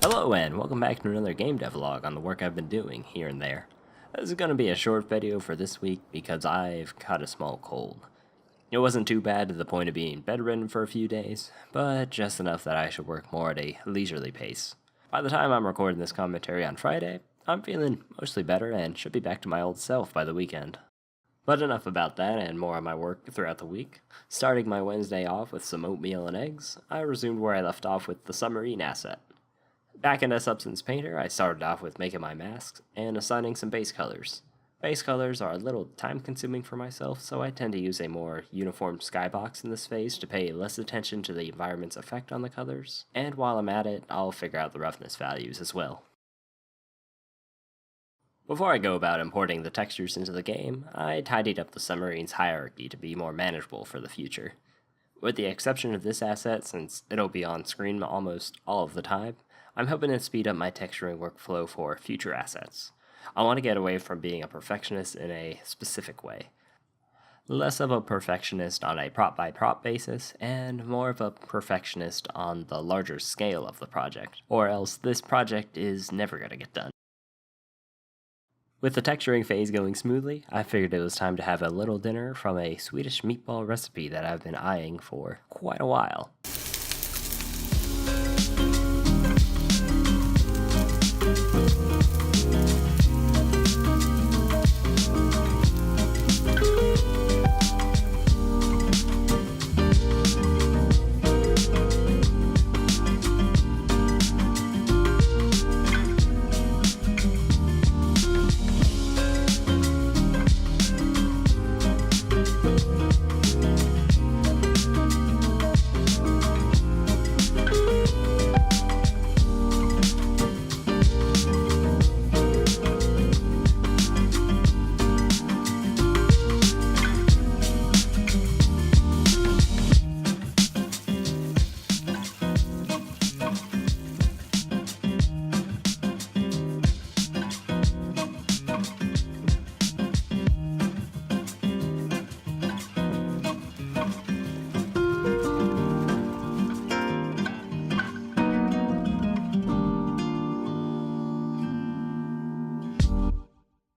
Hello and welcome back to another game devlog on the work I've been doing here and there. This is going to be a short video for this week because I've caught a small cold. It wasn't too bad to the point of being bedridden for a few days, but just enough that I should work more at a leisurely pace. By the time I'm recording this commentary on Friday, I'm feeling mostly better and should be back to my old self by the weekend. But enough about that and more on my work throughout the week. Starting my Wednesday off with some oatmeal and eggs, I resumed where I left off with the Submarine asset. Back into Substance Painter, I started off with making my masks and assigning some base colors. Base colors are a little time consuming for myself, so I tend to use a more uniform skybox in this phase to pay less attention to the environment's effect on the colors, and while I'm at it, I'll figure out the roughness values as well. Before I go about importing the textures into the game, I tidied up the Submarine's hierarchy to be more manageable for the future. With the exception of this asset, since it'll be on screen almost all of the time, I'm hoping to speed up my texturing workflow for future assets. I want to get away from being a perfectionist in a specific way. Less of a perfectionist on a prop-by-prop basis, and more of a perfectionist on the larger scale of the project, or else this project is never going to get done. With the texturing phase going smoothly, I figured it was time to have a little dinner from a Swedish meatball recipe that I've been eyeing for quite a while.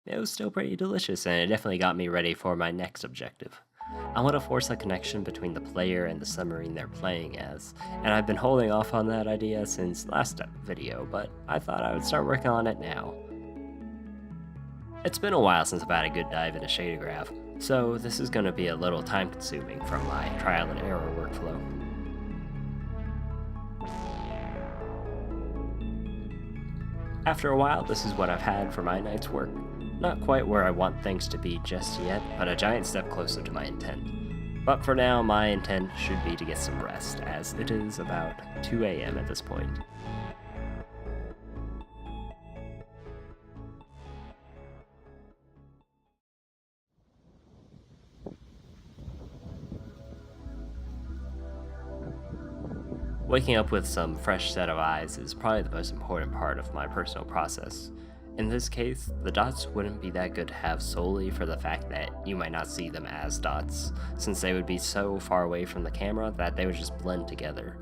It was still pretty delicious, and it definitely got me ready for my next objective. I want to force a connection between the player and the submarine they're playing as, and I've been holding off on that idea since last video, but I thought I would start working on it now. It's been a while since I've had a good dive into Shadergraph, so this is going to be a little time consuming from my trial and error workflow. After a while, this is what I've had for my night's work. Not quite where I want things to be just yet, but a giant step closer to my intent. But for now, my intent should be to get some rest, as it is about 2 AM at this point. Waking up with some fresh set of eyes is probably the most important part of my personal process. In this case, the dots wouldn't be that good to have solely for the fact that you might not see them as dots, since they would be so far away from the camera that they would just blend together.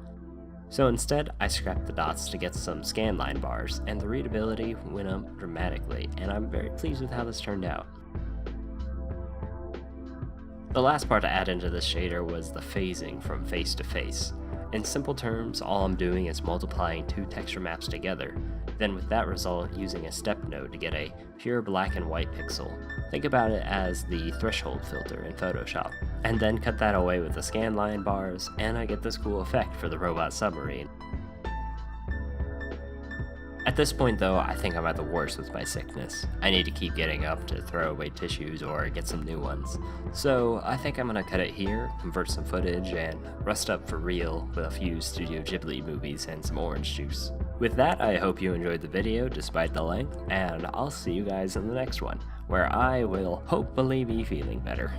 So instead, I scrapped the dots to get some scanline bars, and the readability went up dramatically, and I'm very pleased with how this turned out. The last part to add into this shader was the phasing from face to face. In simple terms, all I'm doing is multiplying two texture maps together, then with that result using a step node to get a pure black and white pixel. Think about it as the threshold filter in Photoshop, and then cut that away with the scanline bars, and I get this cool effect for the robot submarine. At this point though, I think I'm at the worst with my sickness. I need to keep getting up to throw away tissues or get some new ones. So I think I'm gonna cut it here, convert some footage, and rest up for real with a few Studio Ghibli movies and some orange juice. With that, I hope you enjoyed the video despite the length, and I'll see you guys in the next one, where I will hopefully be feeling better.